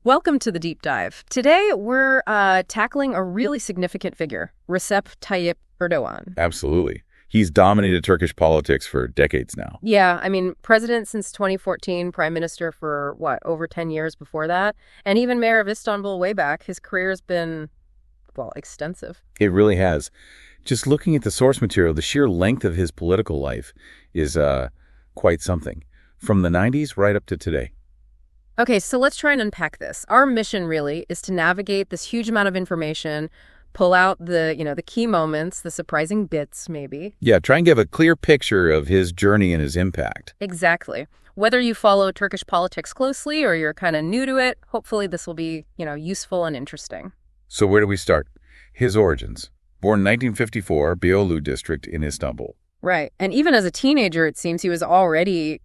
Welcome to the Deep Dive. Today, we're tackling a really significant figure, Recep Tayyip Erdogan. Absolutely. He's dominated Turkish politics for decades now. Yeah, I mean, president since 2014, prime minister for, over 10 years before that, and even mayor of Istanbul way back. His career's been, extensive. It really has. Just looking at the source material, the sheer length of his political life is quite something. From the 90s right up to today. Okay, so let's try and unpack this. Our mission really is to navigate this huge amount of information, pull out the key moments, the surprising bits maybe. Yeah, try and give a clear picture of his journey and his impact. Exactly. Whether you follow Turkish politics closely or you're kind of new to it, hopefully this will be, useful and interesting. So where do we start? His origins. Born 1954, Beyoğlu district in Istanbul. Right. And even as a teenager, it seems he was already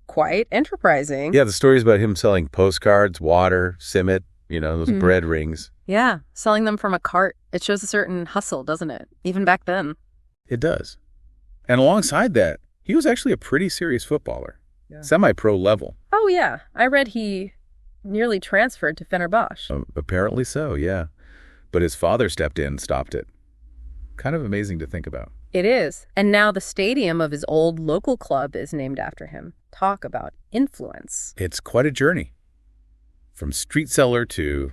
quite enterprising. Yeah, the stories about him selling postcards, water, simit, those bread rings. Yeah, selling them from a cart. It shows a certain hustle, doesn't it? Even back then. It does. And alongside that, he was actually a pretty serious footballer. Yeah. Semi-pro level. Oh, yeah. I read he nearly transferred to Fenerbahce. Apparently so, yeah. But his father stepped in and stopped it. Kind of amazing to think about. It is. And now the stadium of his old local club is named after him. Talk about influence. It's quite a journey. From street seller to,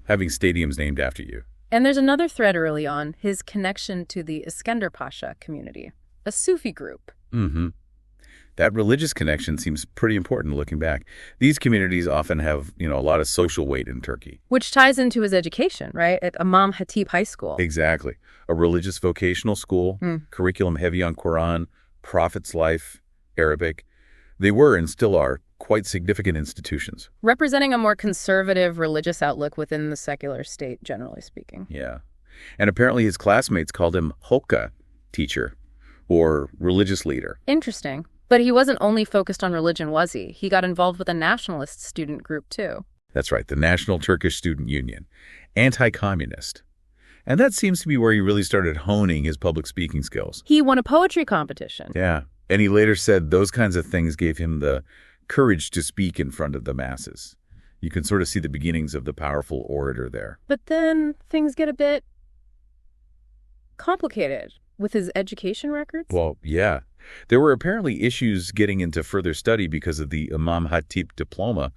having stadiums named after you. And there's another thread early on, his connection to the Iskender Pasha community, a Sufi group. Mm-hmm. That religious connection seems pretty important looking back. These communities often have, a lot of social weight in Turkey. Which ties into his education, right? At Imam Hatip High School. Exactly. A religious vocational school, curriculum heavy on Quran, Prophet's life, Arabic. They were and still are quite significant institutions. Representing a more conservative religious outlook within the secular state, generally speaking. Yeah. And apparently his classmates called him Hoka, teacher, or religious leader. Interesting. But he wasn't only focused on religion, was he? He got involved with a nationalist student group, too. That's right, the National Turkish Student Union. Anti-communist. And that seems to be where he really started honing his public speaking skills. He won a poetry competition. Yeah. And he later said those kinds of things gave him the courage to speak in front of the masses. You can sort of see the beginnings of the powerful orator there. But then things get a bit complicated with his education records. Well, yeah. There were apparently issues getting into further study because of the Imam Hatip diploma.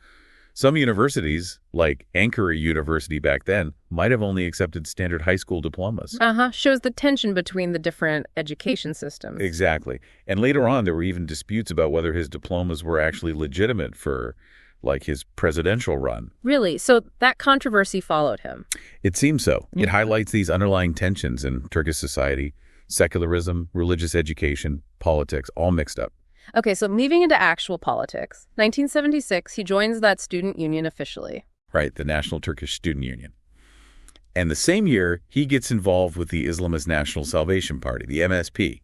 Some universities, like Ankara University back then, might have only accepted standard high school diplomas. Shows the tension between the different education systems. Exactly. And later on, there were even disputes about whether his diplomas were actually legitimate for, his presidential run. Really? So that controversy followed him? It seems so. It highlights these underlying tensions in Turkish society, secularism, religious education, politics, all mixed up. Okay, so moving into actual politics, 1976, he joins that student union officially. Right, the National Turkish Student Union. And the same year, he gets involved with the Islamist National Salvation Party, the MSP,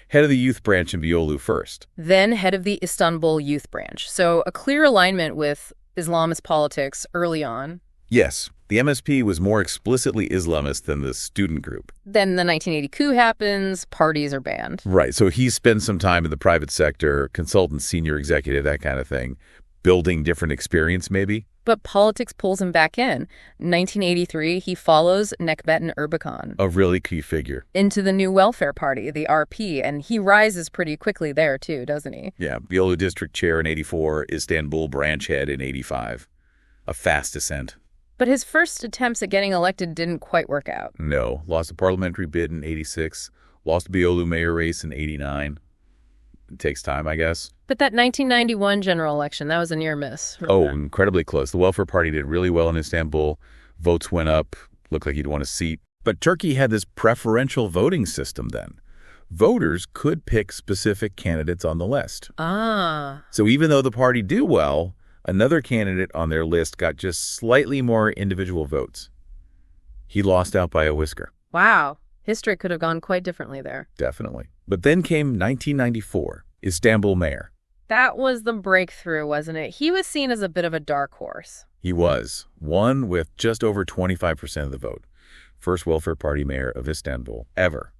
head of the youth branch in Beyoğlu first. Then head of the Istanbul youth branch. So a clear alignment with Islamist politics early on. Yes, the MSP was more explicitly Islamist than the student group. Then the 1980 coup happens, parties are banned. Right, so he spends some time in the private sector, consultant, senior executive, that kind of thing, building different experience maybe. But politics pulls him back in. 1983, he follows Necmettin Erbakan. A really key figure. Into the new welfare party, the RP, and he rises pretty quickly there too, doesn't he? Yeah, Beyoğlu district chair in 84, Istanbul branch head in 85. A fast ascent. But his first attempts at getting elected didn't quite work out. No. Lost a parliamentary bid in 86. Lost the Beyoğlu mayor race in 89. It takes time, I guess. But that 1991 general election, that was a near miss. Incredibly close. The Welfare Party did really well in Istanbul. Votes went up. Looked like he'd won a seat. But Turkey had this preferential voting system then. Voters could pick specific candidates on the list. So even though the party did well, another candidate on their list got just slightly more individual votes. He lost out by a whisker. Wow. History could have gone quite differently there. Definitely. But then came 1994, Istanbul mayor. That was the breakthrough, wasn't it? He was seen as a bit of a dark horse. He was. Won with just over 25% of the vote. First welfare party mayor of Istanbul ever.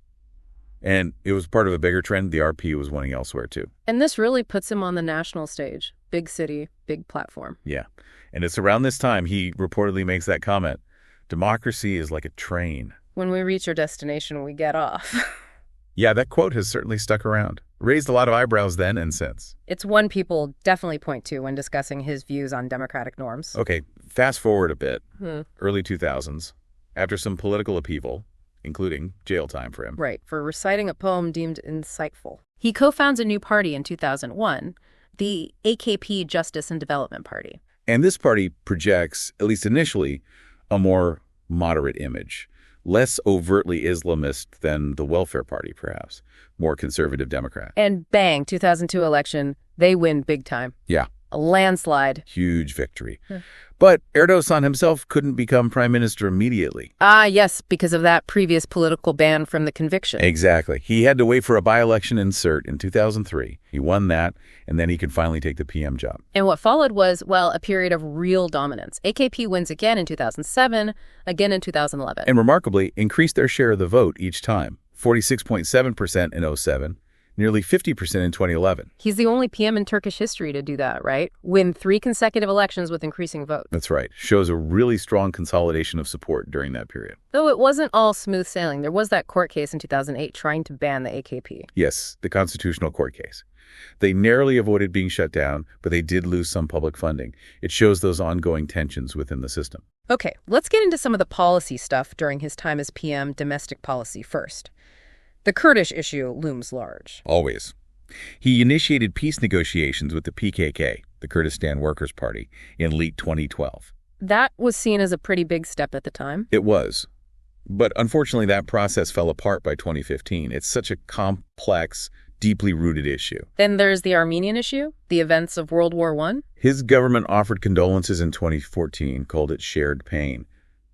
And it was part of a bigger trend. The RP was winning elsewhere, too. And this really puts him on the national stage. Big city, big platform. Yeah. And it's around this time he reportedly makes that comment. Democracy is like a train. When we reach our destination, we get off. Yeah, that quote has certainly stuck around. Raised a lot of eyebrows then and since. It's one people definitely point to when discussing his views on democratic norms. Okay, fast forward a bit. Early 2000s. After some political upheaval, including jail time for him. Right, for reciting a poem deemed insightful. He co-founds a new party in 2001, the AKP Justice and Development Party. And this party projects, at least initially, a more moderate image. Less overtly Islamist than the Welfare Party, perhaps. More conservative Democrat. And bang, 2002 election, they win big time. Yeah. A landslide. Huge victory. But Erdogan himself couldn't become prime minister immediately. Ah, yes, because of that previous political ban from the conviction. Exactly. He had to wait for a by-election insert in 2003. He won that, and then he could finally take the PM job. And what followed was, well, a period of real dominance. AKP wins again in 2007, again in 2011. And remarkably, increased their share of the vote each time. 46.7% in 07. Nearly 50% in 2011. He's the only PM in Turkish history to do that, right? Win 3 consecutive elections with increasing vote. That's right. Shows a really strong consolidation of support during that period. Though it wasn't all smooth sailing. There was that court case in 2008 trying to ban the AKP. Yes, the constitutional court case. They narrowly avoided being shut down, but they did lose some public funding. It shows those ongoing tensions within the system. Okay, let's get into some of the policy stuff during his time as PM, domestic policy first. The Kurdish issue looms large. Always. He initiated peace negotiations with the PKK, the Kurdistan Workers' Party, in late 2012. That was seen as a pretty big step at the time. It was. But unfortunately, that process fell apart by 2015. It's such a complex, deeply rooted issue. Then there's the Armenian issue, the events of World War I. His government offered condolences in 2014, called it shared pain.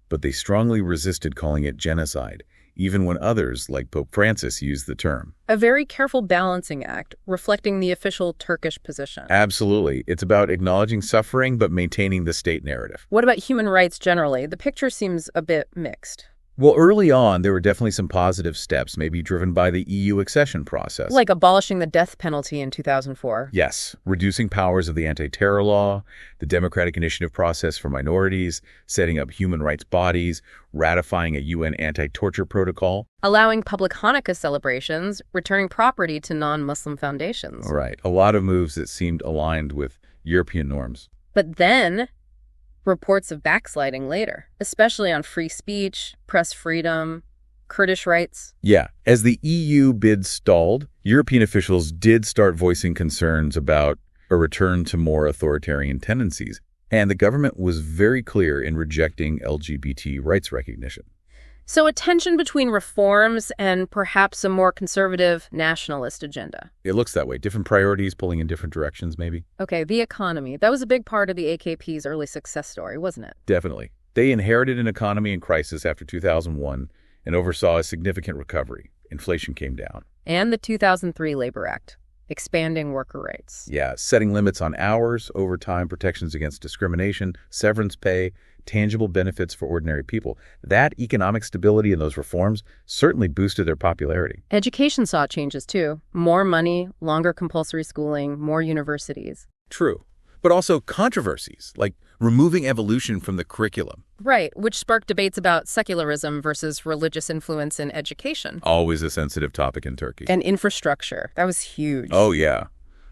But they strongly resisted calling it genocide, even when others, like Pope Francis, used the term. A very careful balancing act, reflecting the official Turkish position. Absolutely. It's about acknowledging suffering, but maintaining the state narrative. What about human rights generally? The picture seems a bit mixed. Well, early on, there were definitely some positive steps, maybe driven by the EU accession process. Like abolishing the death penalty in 2004. Yes, reducing powers of the anti-terror law, the democratic initiative process for minorities, setting up human rights bodies, ratifying a UN anti-torture protocol. Allowing public Hanukkah celebrations, returning property to non-Muslim foundations. Right, a lot of moves that seemed aligned with European norms. But then reports of backsliding later, especially on free speech, press freedom, Kurdish rights. Yeah, as the EU bid stalled, European officials did start voicing concerns about a return to more authoritarian tendencies, and the government was very clear in rejecting LGBT rights recognition. So a tension between reforms and perhaps a more conservative nationalist agenda. It looks that way. Different priorities pulling in different directions, maybe. Okay, the economy. That was a big part of the AKP's early success story, wasn't it? Definitely. They inherited an economy in crisis after 2001 and oversaw a significant recovery. Inflation came down. And the 2003 Labor Act, expanding worker rights. Yeah, setting limits on hours, overtime, protections against discrimination, severance pay, tangible benefits for ordinary people. That economic stability and those reforms certainly boosted their popularity. Education saw changes too. More money, longer compulsory schooling, more universities. True. But also controversies, like removing evolution from the curriculum. Right, which sparked debates about secularism versus religious influence in education. Always a sensitive topic in Turkey. And infrastructure. That was huge. Oh, yeah.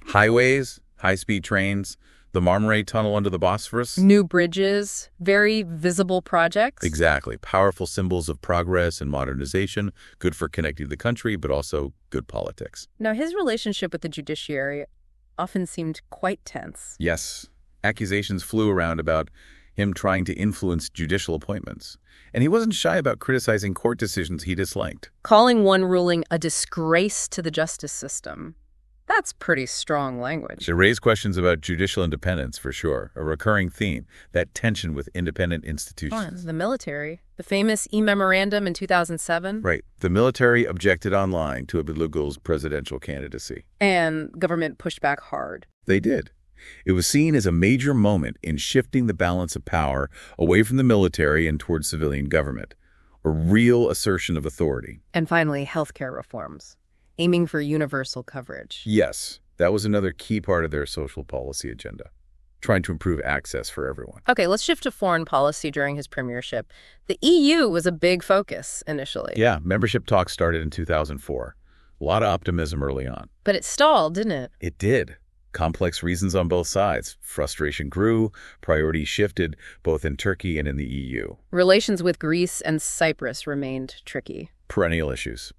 Highways, high-speed trains, the Marmaray Tunnel under the Bosphorus. New bridges, very visible projects. Exactly. Powerful symbols of progress and modernization, good for connecting the country, but also good politics. Now, his relationship with the judiciary often seemed quite tense. Yes. Accusations flew around about him trying to influence judicial appointments. And he wasn't shy about criticizing court decisions he disliked. Calling one ruling a disgrace to the justice system. That's pretty strong language. It raised questions about judicial independence, for sure, a recurring theme, that tension with independent institutions. The military. The famous e-memorandum in 2007. Right. The military objected online to Abdulugul's presidential candidacy. And government pushed back hard. They did. It was seen as a major moment in shifting the balance of power away from the military and towards civilian government. a real assertion of authority. And finally, healthcare reforms, aiming for universal coverage. Yes, that was another key part of their social policy agenda, trying to improve access for everyone. Okay, let's shift to foreign policy during his premiership. The EU was a big focus initially. Yeah, membership talks started in 2004. A lot of optimism early on. But it stalled, didn't it? It did. Complex reasons on both sides. Frustration grew, priorities shifted, both in Turkey and in the EU. Relations with Greece and Cyprus remained tricky. Perennial issues.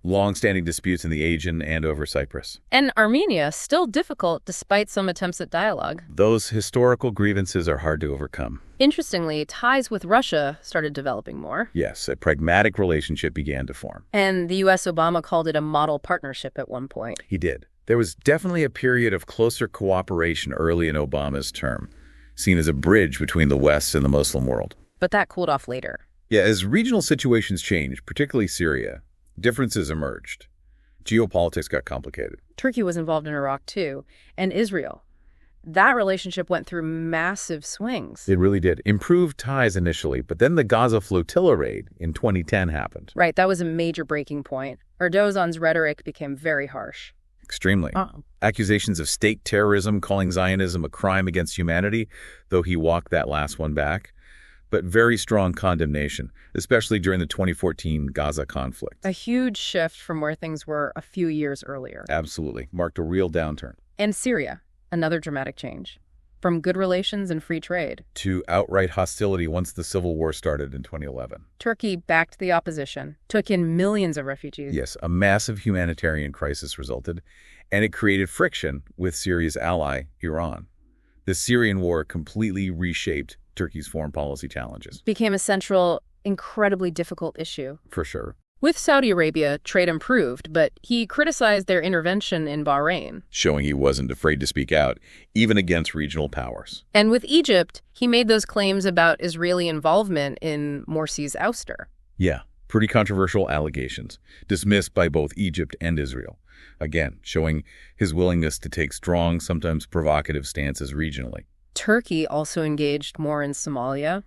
Long-standing disputes in the Aegean and over Cyprus. And Armenia, still difficult despite some attempts at dialogue. Those historical grievances are hard to overcome. Interestingly, ties with Russia started developing more. Yes, a pragmatic relationship began to form. And the U.S. Obama called it a model partnership at one point. He did. There was definitely a period of closer cooperation early in Obama's term, seen as a bridge between the West and the Muslim world. But that cooled off later. Yeah, as regional situations changed, particularly Syria, differences emerged. Geopolitics got complicated. Turkey was involved in Iraq, too, and Israel. That relationship went through massive swings. It really did. Improved ties initially, but then the Gaza flotilla raid in 2010 happened. Right, that was a major breaking point. Erdogan's rhetoric became very harsh. Extremely. Accusations of state terrorism, calling Zionism a crime against humanity, though he walked that last one back. But very strong condemnation, especially during the 2014 Gaza conflict. A huge shift from where things were a few years earlier. Absolutely. Marked a real downturn. And Syria, another dramatic change. From good relations and free trade to outright hostility once the civil war started in 2011. Turkey backed the opposition, took in millions of refugees. Yes, a massive humanitarian crisis resulted, and it created friction with Syria's ally, Iran. The Syrian war completely reshaped Turkey's foreign policy challenges. Became a central, incredibly difficult issue. For sure. With Saudi Arabia, trade improved, but he criticized their intervention in Bahrain. Showing he wasn't afraid to speak out, even against regional powers. And with Egypt, he made those claims about Israeli involvement in Morsi's ouster. Yeah, pretty controversial allegations, dismissed by both Egypt and Israel. Again, showing his willingness to take strong, sometimes provocative stances regionally. Turkey also engaged more in Somalia.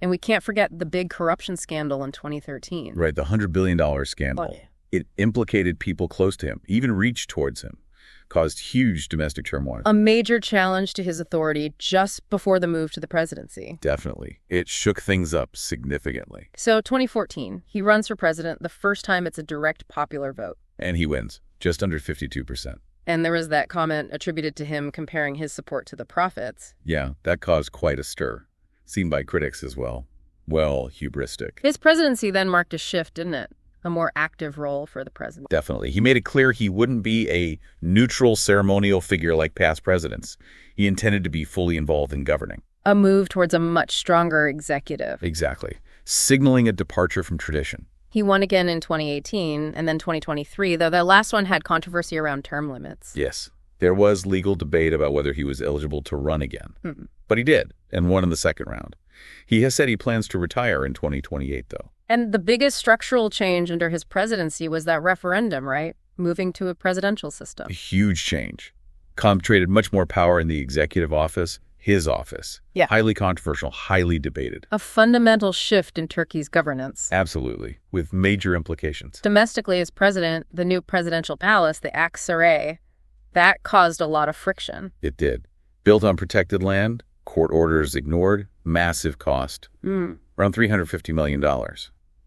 And we can't forget the big corruption scandal in 2013. Right, the $100 billion scandal. Oh, yeah. It implicated people close to him, even reached towards him, caused huge domestic turmoil. A major challenge to his authority just before the move to the presidency. Definitely. It shook things up significantly. So 2014, he runs for president the first time it's a direct popular vote. And he wins, just under 52%. And there was that comment attributed to him comparing his support to the prophets. Yeah, that caused quite a stir. Seen by critics as well. Well, hubristic. His presidency then marked a shift, didn't it? A more active role for the president. Definitely. He made it clear he wouldn't be a neutral ceremonial figure like past presidents. He intended to be fully involved in governing. A move towards a much stronger executive. Exactly. Signaling a departure from tradition. He won again in 2018 and then 2023, though that last one had controversy around term limits. Yes. There was legal debate about whether he was eligible to run again. But he did, and won in the second round. He has said he plans to retire in 2028, though. And the biggest structural change under his presidency was that referendum, right? Moving to a presidential system. A huge change. Concentrated much more power in the executive office, his office. Yeah. Highly controversial, highly debated. A fundamental shift in Turkey's governance. Absolutely, with major implications. Domestically, as president, the new presidential palace, the Aksaray, that caused a lot of friction. It did. Built on protected land, court orders ignored, massive cost. Around $350 million.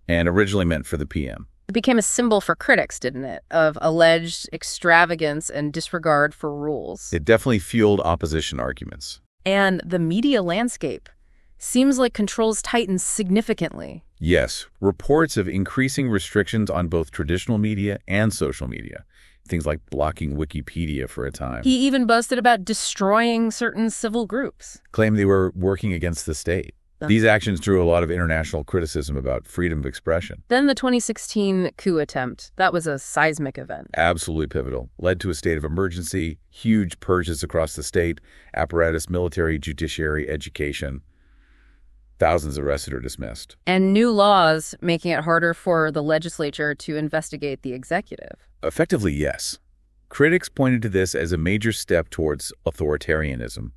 And originally meant for the PM. It became a symbol for critics, didn't it? Of alleged extravagance and disregard for rules. It definitely fueled opposition arguments. And the media landscape seems like controls tightened significantly. Yes, reports of increasing restrictions on both traditional media and social media. Things like blocking Wikipedia for a time. He even boasted about destroying certain civil groups. Claimed they were working against the state. These actions drew a lot of international criticism about freedom of expression. Then the 2016 coup attempt. That was a seismic event. Absolutely pivotal. Led to a state of emergency, huge purges across the state, apparatus, military, judiciary, education. Thousands arrested or dismissed. And new laws making it harder for the legislature to investigate the executive. Effectively, yes. Critics pointed to this as a major step towards authoritarianism,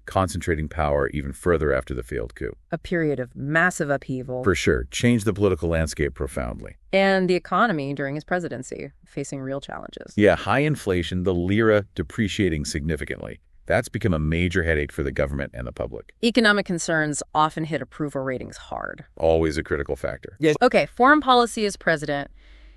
concentrating power even further after the failed coup. A period of massive upheaval. For sure, changed the political landscape profoundly. And the economy during his presidency, facing real challenges. Yeah, high inflation, the lira depreciating significantly. That's become a major headache for the government and the public. Economic concerns often hit approval ratings hard. Always a critical factor. Yes. Okay, foreign policy as president.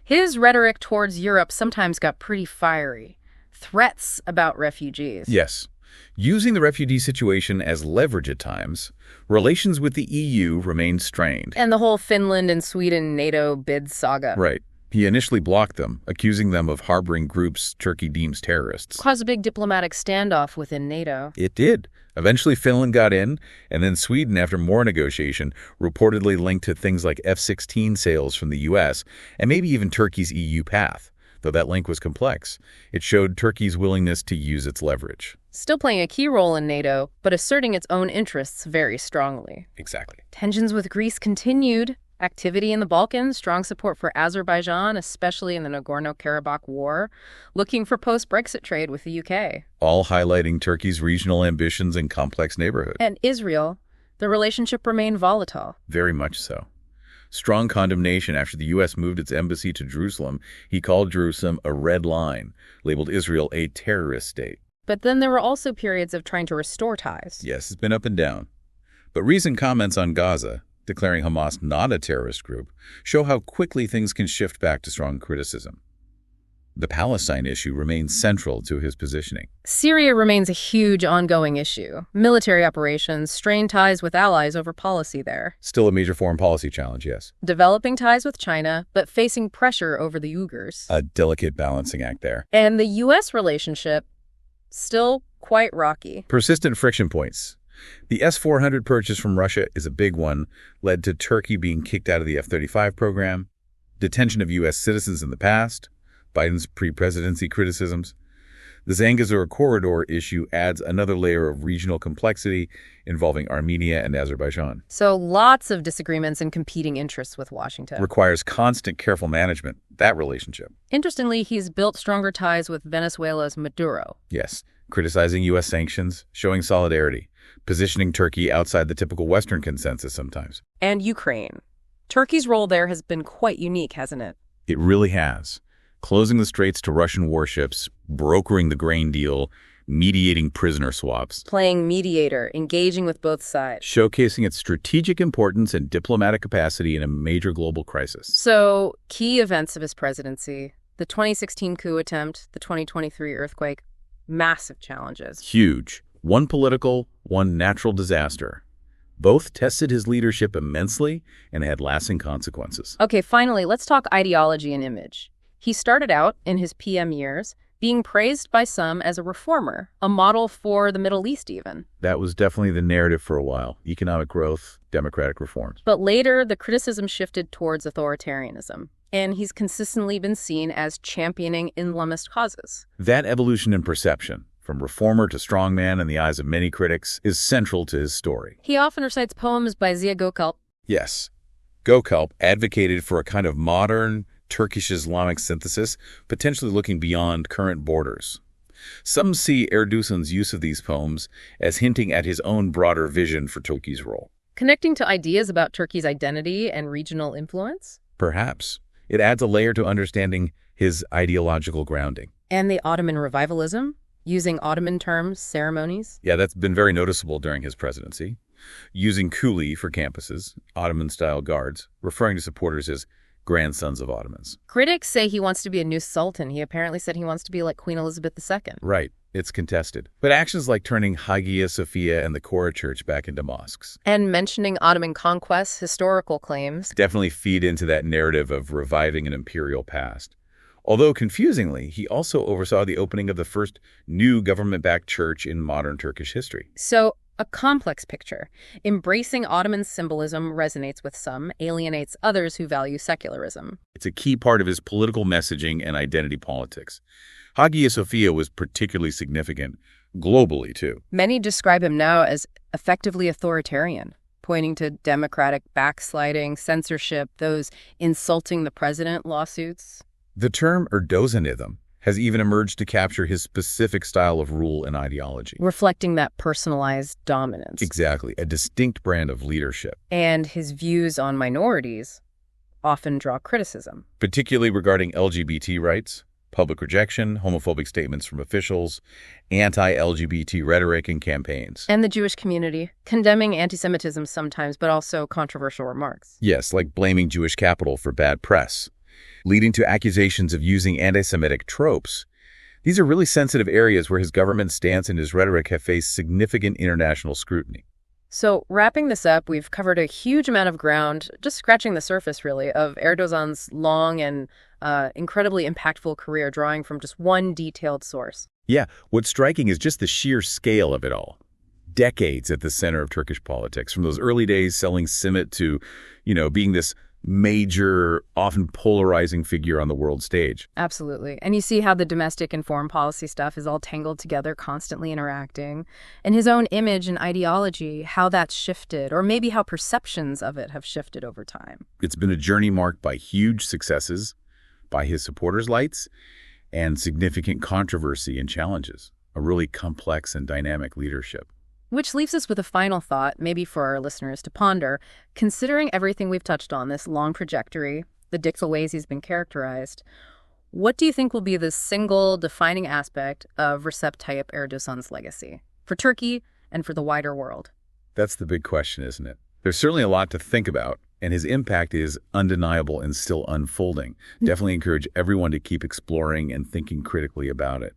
His rhetoric towards Europe sometimes got pretty fiery. Threats about refugees. Yes. Using the refugee situation as leverage at times, relations with the EU remained strained. And the whole Finland and Sweden NATO bid saga. Right. He initially blocked them, accusing them of harboring groups Turkey deems terrorists. Caused a big diplomatic standoff within NATO. It did. Eventually, Finland got in, and then Sweden, after more negotiation, reportedly linked to things like F-16 sales from the U.S. and maybe even Turkey's EU path. Though that link was complex, it showed Turkey's willingness to use its leverage. Still playing a key role in NATO, but asserting its own interests very strongly. Exactly. Tensions with Greece continued. Activity in the Balkans, strong support for Azerbaijan, especially in the Nagorno-Karabakh war, looking for post-Brexit trade with the UK. All highlighting Turkey's regional ambitions and complex neighborhood. And Israel, the relationship remained volatile. Very much so. Strong condemnation after the U.S. moved its embassy to Jerusalem. He called Jerusalem a red line, labeled Israel a terrorist state. But then there were also periods of trying to restore ties. Yes, it's been up and down. But recent comments on Gaza, declaring Hamas not a terrorist group, show how quickly things can shift back to strong criticism. The Palestine issue remains central to his positioning. Syria remains a huge ongoing issue. Military operations, strained ties with allies over policy there. Still a major foreign policy challenge, yes. Developing ties with China, but facing pressure over the Uyghurs. A delicate balancing act there. And the U.S. relationship, still quite rocky. Persistent friction points. The S-400 purchase from Russia is a big one, led to Turkey being kicked out of the F-35 program, detention of U.S. citizens in the past, Biden's pre-presidency criticisms. The Zangezur corridor issue adds another layer of regional complexity involving Armenia and Azerbaijan. So lots of disagreements and competing interests with Washington. Requires constant, careful management, that relationship. Interestingly, he's built stronger ties with Venezuela's Maduro. Yes, criticizing U.S. sanctions, showing solidarity, positioning Turkey outside the typical Western consensus sometimes. And Ukraine. Turkey's role there has been quite unique, hasn't it? It really has. Closing the straits to Russian warships, brokering the grain deal, mediating prisoner swaps. Playing mediator, engaging with both sides. Showcasing its strategic importance and diplomatic capacity in a major global crisis. So, key events of his presidency, the 2016 coup attempt, the 2023 earthquake, massive challenges. Huge. One political, one natural disaster. Both tested his leadership immensely and had lasting consequences. Okay, finally, let's talk ideology and image. He started out, in his PM years, being praised by some as a reformer, a model for the Middle East even. That was definitely the narrative for a while. Economic growth, democratic reforms. But later, the criticism shifted towards authoritarianism, and he's consistently been seen as championing Islamist causes. That evolution in perception, from reformer to strongman in the eyes of many critics, is central to his story. He often recites poems by Ziya Gökalp. Yes. Gökalp advocated for a kind of modern, Turkish Islamic synthesis, potentially looking beyond current borders. Some see Erdoğan's use of these poems as hinting at his own broader vision for Turkey's role. Connecting to ideas about Turkey's identity and regional influence? Perhaps. It adds a layer to understanding his ideological grounding. And the Ottoman revivalism? Using Ottoman terms, ceremonies? Yeah, that's been very noticeable during his presidency. Using kuli for campuses, Ottoman-style guards, referring to supporters as grandsons of Ottomans. Critics say he wants to be a new sultan. He apparently said he wants to be like Queen Elizabeth II. Right. It's contested. But actions like turning Hagia Sophia and the Kora Church back into mosques. And mentioning Ottoman conquests, historical claims. Definitely feed into that narrative of reviving an imperial past. Although, confusingly, he also oversaw the opening of the first new government-backed church in modern Turkish history. So, a complex picture. Embracing Ottoman symbolism resonates with some, alienates others who value secularism. It's a key part of his political messaging and identity politics. Hagia Sophia was particularly significant, globally, too. Many describe him now as effectively authoritarian, pointing to democratic backsliding, censorship, those insulting the president lawsuits. The term Erdoğanism has even emerged to capture his specific style of rule and ideology. Reflecting that personalized dominance. Exactly, a distinct brand of leadership. And his views on minorities often draw criticism. Particularly regarding LGBT rights, public rejection, homophobic statements from officials, anti-LGBT rhetoric and campaigns. And the Jewish community, condemning anti-Semitism sometimes, but also controversial remarks. Yes, like blaming Jewish capital for bad press, leading to accusations of using anti-Semitic tropes. These are really sensitive areas where his government stance and his rhetoric have faced significant international scrutiny. So wrapping this up, we've covered a huge amount of ground, just scratching the surface, really, of Erdoğan's long and incredibly impactful career, drawing from just one detailed source. Yeah, what's striking is just the sheer scale of it all. Decades at the center of Turkish politics, from those early days selling simit to, being this major, often polarizing figure on the world stage. Absolutely. And you see how the domestic and foreign policy stuff is all tangled together, constantly interacting. And his own image and ideology, how that's shifted, or maybe how perceptions of it have shifted over time. It's been a journey marked by huge successes, by his supporters' lights, and significant controversy and challenges. A really complex and dynamic leadership. Which leaves us with a final thought, maybe for our listeners to ponder. Considering everything we've touched on, this long trajectory, the different ways he's been characterized, what do you think will be the single defining aspect of Recep Tayyip Erdoğan's legacy for Turkey and for the wider world? That's the big question, isn't it? There's certainly a lot to think about, and his impact is undeniable and still unfolding. Definitely encourage everyone to keep exploring and thinking critically about it.